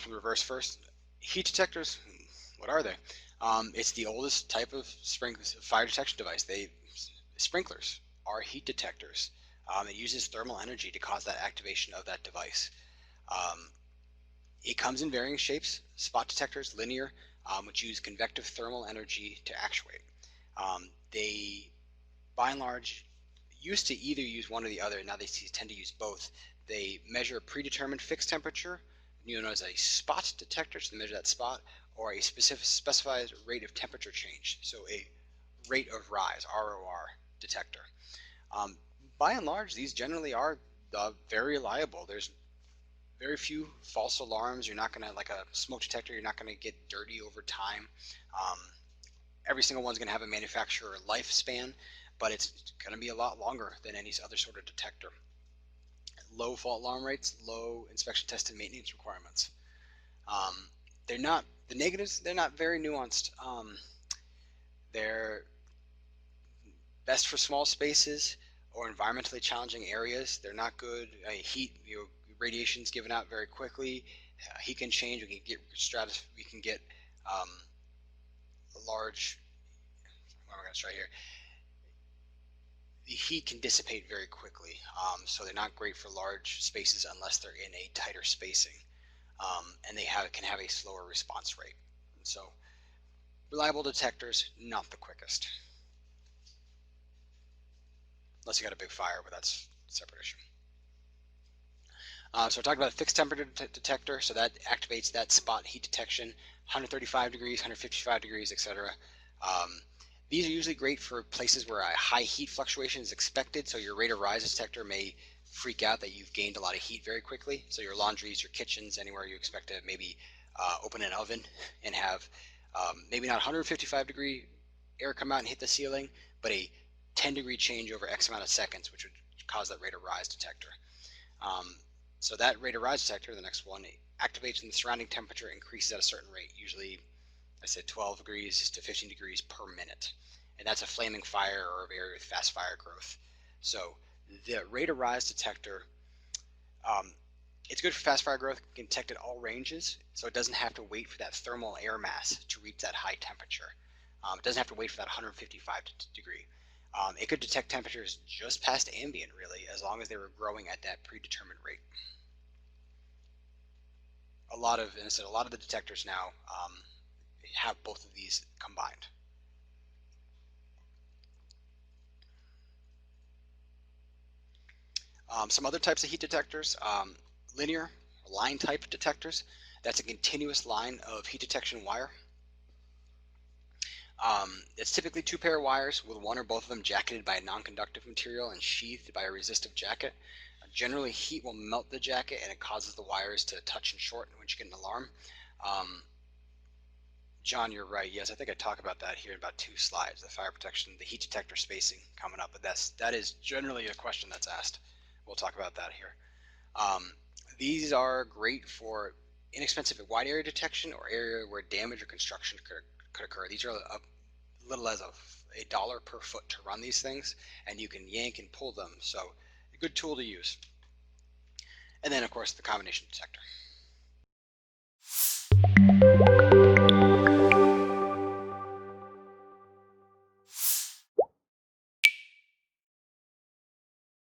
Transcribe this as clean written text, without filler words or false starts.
going from the reverse first. Heat detectors, what are they? It's the oldest type of fire detection device. Sprinklers are heat detectors. It uses thermal energy to cause that activation of that device. Um, it comes in varying shapes. Spot detectors, linear, which use convective thermal energy to actuate. They, by and large, used to either use one or the other. Now they tend to use both. They measure a predetermined fixed temperature, known as a spot detector, so they measure that spot, or a specified rate of temperature change, so a rate of rise, ROR detector. Um, by and large, these generally are very reliable. There's very few false alarms. You're not going to, like a smoke detector, you're not going to get dirty over time. Um, every single one's going to have a manufacturer lifespan, but it's going to be a lot longer than any other sort of detector. Low fault alarm rates, low inspection, test, and maintenance requirements. They're not, the negatives, they're not very nuanced. They're best for small spaces or environmentally challenging areas. They're not good. Heat, radiation's given out very quickly. Heat can change. We can get a large, what am I going to try here? The heat can dissipate very quickly, so they're not great for large spaces unless they're in a tighter spacing, and they can have a slower response rate. And so reliable detectors, not the quickest. Unless you got a big fire, but that's a separate issue. So I talked about a fixed temperature detector, so that activates that spot heat detection, 135 degrees, 155 degrees, etc. These are usually great for places where a high heat fluctuation is expected, so your rate of rise detector may freak out that you've gained a lot of heat very quickly. So your laundries, your kitchens, anywhere you expect to maybe open an oven and have maybe not 155 degree air come out and hit the ceiling, but a 10-degree change over X amount of seconds, which would cause that rate of rise detector. So that rate of rise detector, the next one, activates when the surrounding temperature increases at a certain rate, usually I said 12 degrees to 15 degrees per minute. And that's a flaming fire or a area with fast fire growth. So the rate of rise detector, it's good for fast fire growth, it can detect at all ranges, so it doesn't have to wait for that thermal air mass to reach that high temperature. It doesn't have to wait for that 155 degree. It could detect temperatures just past ambient, really, as long as they were growing at that predetermined rate. A lot of the detectors now have both of these combined. Some other types of heat detectors, linear line type detectors. That's a continuous line of heat detection wire. It's typically two pair of wires with one or both of them jacketed by a non-conductive material and sheathed by a resistive jacket. Generally, heat will melt the jacket and it causes the wires to touch and short, which you get an alarm. John, you're right. Yes, I think I talk about that here in about 2 slides, the fire protection, the heat detector spacing coming up, but that is generally a question that's asked. We'll talk about that here. These are great for inexpensive wide area detection or area where damage or construction could occur. These are a little as a dollar per foot to run these things, and you can yank and pull them, so a good tool to use. And then, of course, the combination detector.